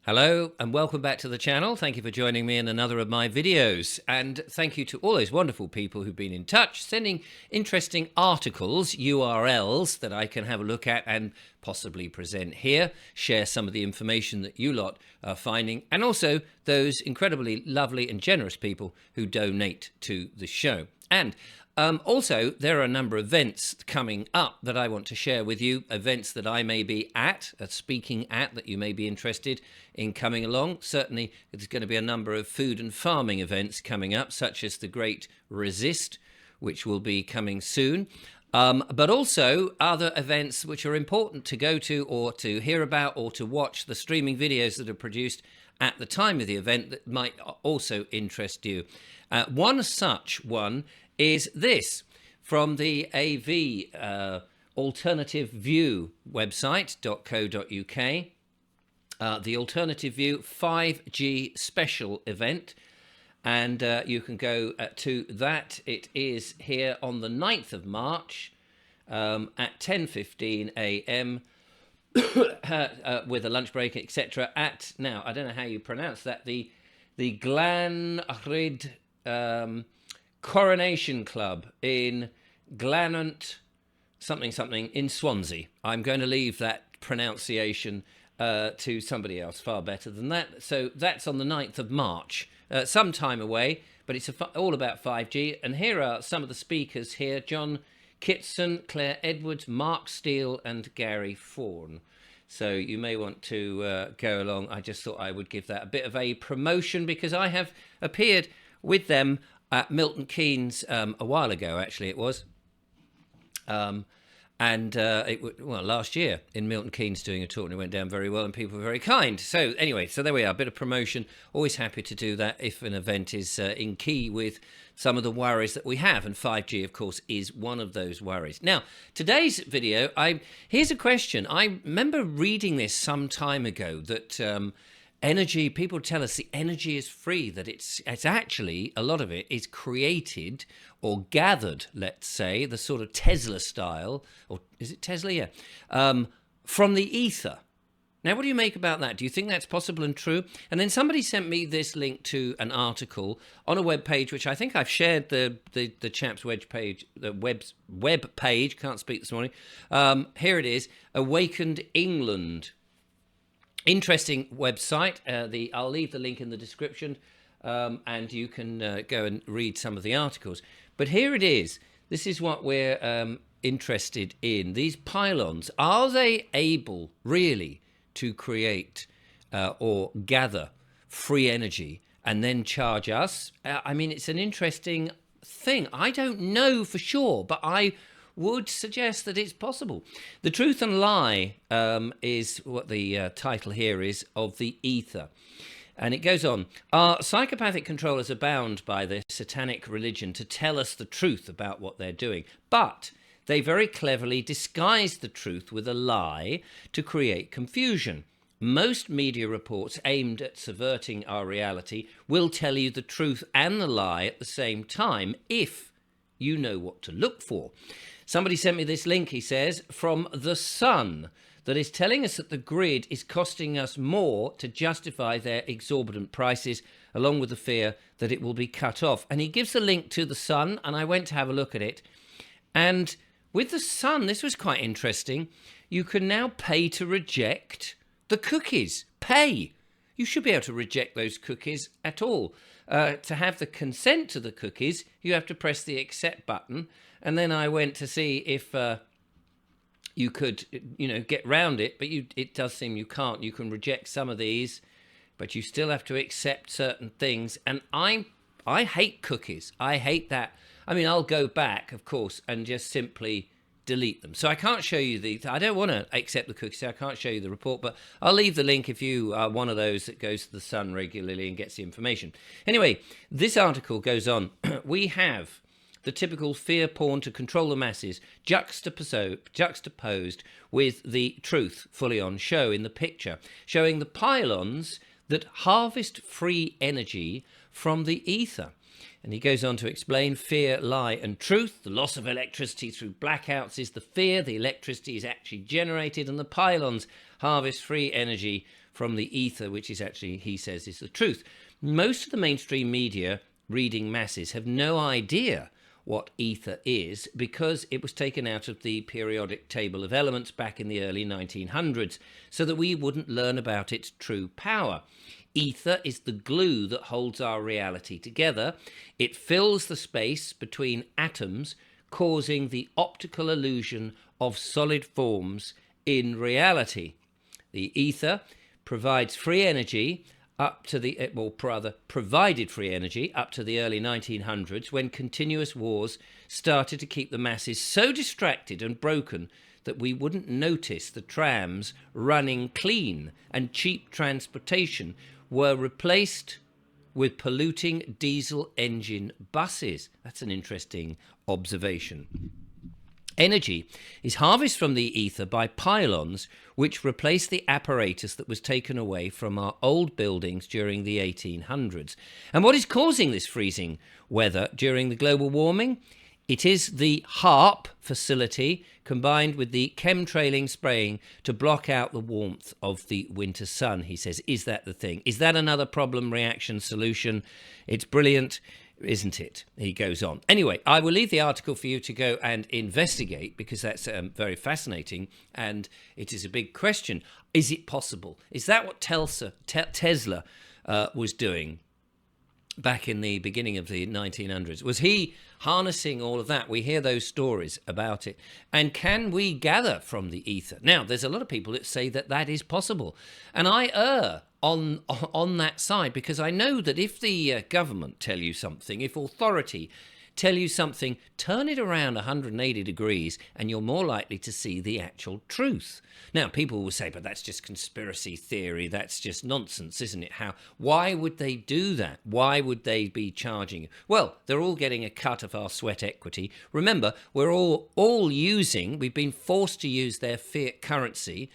Hello and welcome back to the channel. Thank you for joining me in another of my videos. And thank you to all those wonderful people who've been in touch, sending interesting articles, URLs that I can have a look at and possibly present here, share some of the information that you lot are finding, and also those incredibly lovely and generous people who donate to the show. And also, there are a number of events coming up that I want to share with you, events that I may be at, speaking at, that you may be interested in coming along. Certainly, there's going to be a number of food and farming events coming up, such as the Great Resist, which will be coming soon. But also other events which are important to go to or to hear about or to watch, the streaming videos that are produced at the time of the event that might also interest you. One such one is this from the AV Alternative View website.co.uk, the Alternative View 5G special event, and you can go to that. It is here on the 9th of March at 10:15 a.m. With a lunch break, etc. At, now I don't know how you pronounce that, the Glanrhyd Coronation Club in Glanant something in Swansea. I'm going to leave that pronunciation to somebody else far better than that. So that's on the 9th of March, some time away, but it's all about 5G. And here are some of the speakers here: John Kitson, Claire Edwards, Mark Steele, and Gary Fawn. So you may want to go along. I just thought I would give that a bit of a promotion because I have appeared with them at Milton Keynes a while ago, actually it was. Last year in Milton Keynes doing a talk, and it went down very well and people were very kind. So anyway, so there we are, a bit of promotion. Always happy to do that if an event is in key with some of the worries that we have, and 5G of course is one of those worries. Now today's video, here's a question. I remember reading this some time ago that energy, people tell us the energy is free, that it's actually, a lot of it is created or gathered, let's say, the sort of Tesla style, or is it Tesla? Yeah. From the ether. Now, what do you make about that? Do you think that's possible and true? And then somebody sent me this link to an article on a web page, which I think I've shared the chap's web page, the web page, can't speak this morning. Here it is, Awakened England. Interesting website. I'll leave the link in the description, and you can go and read some of the articles. But here it is. This is what we're interested in. These pylons, are they able really to create or gather free energy and then charge us? I mean, it's an interesting thing. I don't know for sure, but I would suggest that it's possible. The Truth and Lie is what the title here is, of the ether. And it goes on. Our psychopathic controllers are bound by the satanic religion to tell us the truth about what they're doing. But they very cleverly disguise the truth with a lie to create confusion. Most media reports aimed at subverting our reality will tell you the truth and the lie at the same time if you know what to look for. Somebody sent me this link, he says, from The Sun, that is telling us that the grid is costing us more to justify their exorbitant prices, along with the fear that it will be cut off. And he gives a link to The Sun, and I went to have a look at it. And with The Sun, this was quite interesting. You can now pay to reject the cookies. Pay. You should be able to reject those cookies at all. To have the consent to the cookies, you have to press the accept button. And then I went to see if you could, get round it. But it does seem you can't. You can reject some of these, but you still have to accept certain things. And I hate cookies. I hate that. I mean, I'll go back, of course, and just simply delete them. So I can't show you I don't want to accept the cookies. So I can't show you the report, but I'll leave the link if you are one of those that goes to The Sun regularly and gets the information. Anyway, this article goes on. We have the typical fear porn to control the masses juxtaposed with the truth fully on show in the picture, showing the pylons that harvest free energy from the ether. And he goes on to explain fear, lie, and truth. The loss of electricity through blackouts is the fear. The electricity is actually generated, and the pylons harvest free energy from the ether, which is actually, he says, is the truth. Most of the mainstream media reading masses have no idea what ether is because it was taken out of the periodic table of elements back in the early 1900s so that we wouldn't learn about its true power. Ether is the glue that holds our reality together. It fills the space between atoms, causing the optical illusion of solid forms in reality. The ether provides free energy up to the, well, rather provided free energy up to the early 1900s, when continuous wars started to keep the masses so distracted and broken that we wouldn't notice the trams running clean, and cheap transportation were replaced with polluting diesel engine buses. That's an interesting observation. Energy is harvested from the ether by pylons, which replace the apparatus that was taken away from our old buildings during the 1800s. And what is causing this freezing weather during the global warming? It is the HAARP facility combined with the chemtrailing spraying to block out the warmth of the winter sun, he says. Is that the thing? Is that another problem reaction solution? It's brilliant, isn't it? He goes on. Anyway, I will leave the article for you to go and investigate, because that's very fascinating, and it is a big question. Is it possible? Is that what Tesla was doing back in the beginning of the 1900s? Was he harnessing all of that? We hear those stories about it. And can we gather from the ether? Now, there's a lot of people that say that that is possible. And I err on that side, because I know that if the government tell you something, if authority tell you something, turn it around 180 degrees and you're more likely to see the actual truth. Now, people will say, but that's just conspiracy theory. That's just nonsense, isn't it? Why would they do that? Why would they be charging? Well, they're all getting a cut of our sweat equity. Remember, we're we've been forced to use their fiat currency,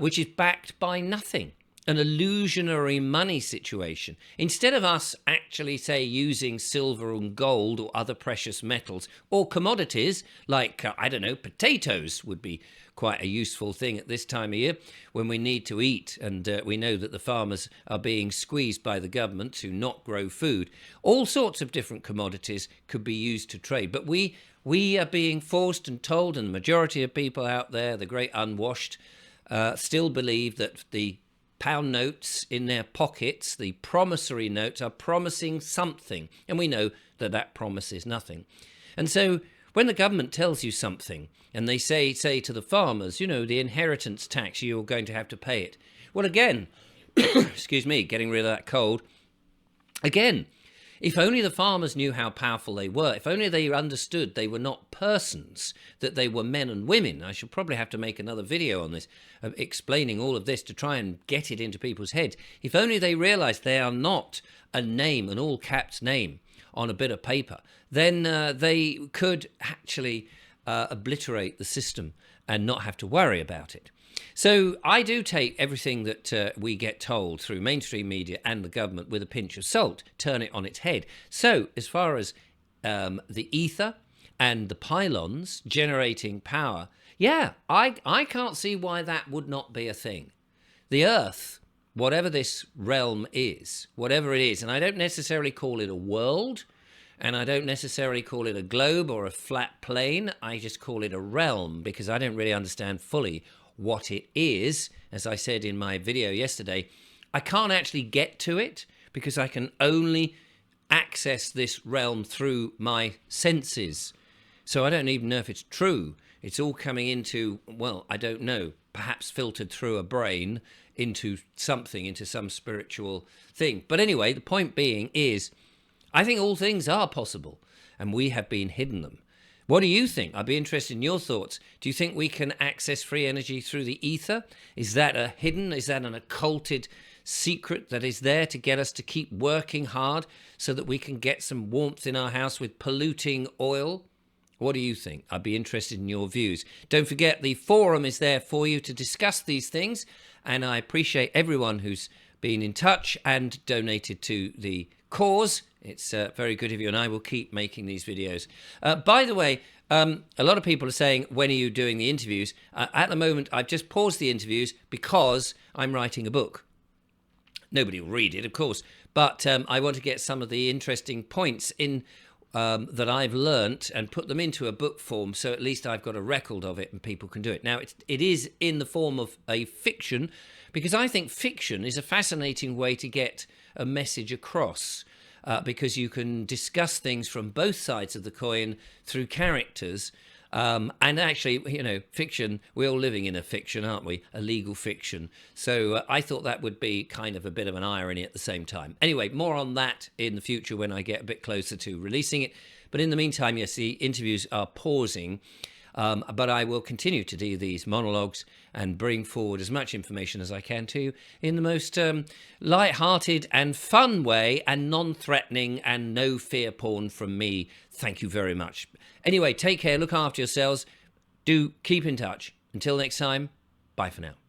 which is backed by nothing. An illusionary money situation. Instead of us actually, say, using silver and gold or other precious metals or commodities like, potatoes would be quite a useful thing at this time of year when we need to eat, and we know that the farmers are being squeezed by the government to not grow food. All sorts of different commodities could be used to trade, but we are being forced and told, and the majority of people out there, the great unwashed, still believe that the pound notes in their pockets, the promissory notes, are promising something. And we know that that promises nothing. And so when the government tells you something and they say to the farmers, the inheritance tax, you're going to have to pay it. Well, again, excuse me, getting rid of that cold. Again, if only the farmers knew how powerful they were, if only they understood they were not persons, that they were men and women. I should probably have to make another video on this, explaining all of this to try and get it into people's heads. If only they realised they are not a name, an all-caps name on a bit of paper, then they could actually obliterate the system and not have to worry about it. So I do take everything that we get told through mainstream media and the government with a pinch of salt, turn it on its head. So as far as the ether and the pylons generating power, I can't see why that would not be a thing. The earth, whatever this realm is, whatever it is, and I don't necessarily call it a world, and I don't necessarily call it a globe or a flat plane, I just call it a realm, because I don't really understand fully what it is. As I said in my video yesterday, I can't actually get to it because I can only access this realm through my senses. So I don't even know if it's true. It's all coming into, well, I don't know, perhaps filtered through a brain into something, into some spiritual thing. But anyway, the point being is, I think all things are possible and we have been hidden them. What do you think? I'd be interested in your thoughts. Do you think we can access free energy through the ether? Is that a hidden, is that an occulted secret that is there to get us to keep working hard so that we can get some warmth in our house with polluting oil? What do you think? I'd be interested in your views. Don't forget, the forum is there for you to discuss these things, and I appreciate everyone who's been in touch and donated to the cause. It's very good of you, and I will keep making these videos. By the way, a lot of people are saying, when are you doing the interviews? At the moment, I've just paused the interviews because I'm writing a book. Nobody will read it, of course, but I want to get some of the interesting points in that I've learnt and put them into a book form, so at least I've got a record of it and people can do it. Now, it is in the form of a fiction, because I think fiction is a fascinating way to get a message across, because you can discuss things from both sides of the coin through characters. And actually, you know, fiction, we're all living in a fiction, aren't we? A legal fiction. So I thought that would be kind of a bit of an irony at the same time. Anyway, more on that in the future when I get a bit closer to releasing it. But in the meantime, yes, the interviews are pausing. But I will continue to do these monologues and bring forward as much information as I can to you in the most light-hearted and fun way, and non-threatening, and no fear porn from me. Thank you very much. Anyway, take care, look after yourselves. Do keep in touch. Until next time, bye for now.